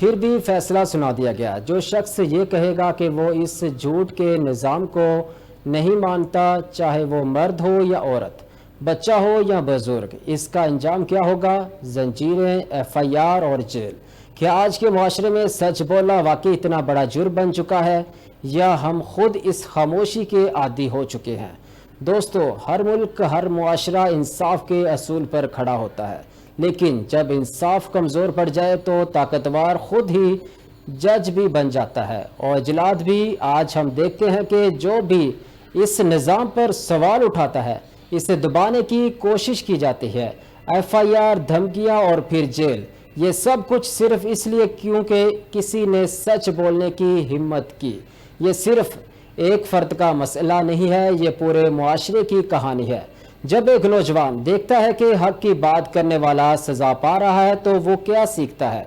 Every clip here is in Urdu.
پھر بھی فیصلہ سنا دیا گیا۔ جو شخص یہ کہے گا کہ وہ اس جھوٹ کے نظام کو نہیں مانتا، چاہے وہ مرد ہو یا عورت، بچہ ہو یا بزرگ، اس کا انجام کیا ہوگا؟ زنجیریں، FIR اور جیل۔ کیا آج کے معاشرے میں سچ بولنا واقعی اتنا بڑا جرم بن چکا ہے، یا ہم خود اس خاموشی کے عادی ہو چکے ہیں؟ دوستو، ہر ملک، ہر معاشرہ انصاف کے اصول پر کھڑا ہوتا ہے، لیکن جب انصاف کمزور پڑ جائے تو طاقتور خود ہی جج بھی بن جاتا ہے اور جلاد بھی۔ آج ہم دیکھتے ہیں کہ جو بھی اس نظام پر سوال اٹھاتا ہے، اسے دبانے کی کوشش کی جاتی ہے۔ FIR، دھمکیاں اور پھر جیل، یہ سب کچھ صرف اس لیے کیونکہ کسی نے سچ بولنے کی ہمت کی۔ یہ صرف ایک فرد کا مسئلہ نہیں ہے، یہ پورے معاشرے کی کہانی ہے۔ جب ایک نوجوان دیکھتا ہے کہ حق کی بات کرنے والا سزا پا رہا ہے تو وہ کیا سیکھتا ہے؟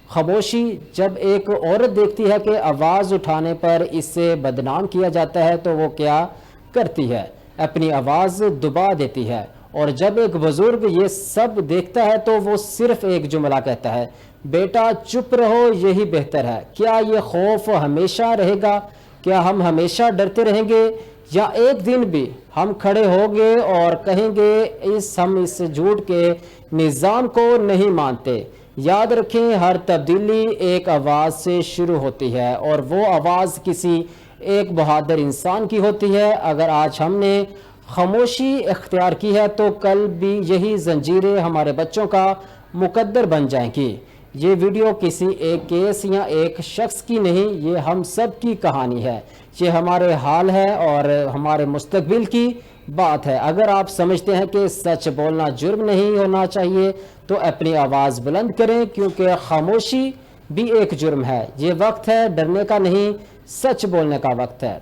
خاموشی۔ جب ایک عورت دیکھتی ہے کہ آواز اٹھانے پر اسے بدنام کیا جاتا ہے تو وہ کیا کرتی ہے؟ اپنی آواز دبا دیتی ہے۔ اور جب ایک بزرگ یہ سب دیکھتا ہے تو وہ صرف ایک جملہ کہتا ہے: بیٹا چپ رہو، یہی بہتر ہے۔ کیا یہ خوف ہمیشہ رہے گا؟ کیا ہم ہمیشہ ڈرتے رہیں گے، یا ایک دن بھی ہم کھڑے ہوں گے اور کہیں گے ہم اس جھوٹ کے نظام کو نہیں مانتے؟ یاد رکھیں، ہر تبدیلی ایک آواز سے شروع ہوتی ہے، اور وہ آواز کسی ایک بہادر انسان کی ہوتی ہے۔ اگر آج ہم نے خاموشی اختیار کی ہے تو کل بھی یہی زنجیریں ہمارے بچوں کا مقدر بن جائیں گی۔ یہ ویڈیو کسی ایک کیس یا ایک شخص کی نہیں، یہ ہم سب کی کہانی ہے۔ یہ ہمارے حال ہے اور ہمارے مستقبل کی بات ہے۔ اگر آپ سمجھتے ہیں کہ سچ بولنا جرم نہیں ہونا چاہیے تو اپنی آواز بلند کریں، کیونکہ خاموشی بھی ایک جرم ہے۔ یہ وقت ہے ڈرنے کا نہیں، سچ بولنے کا وقت ہے۔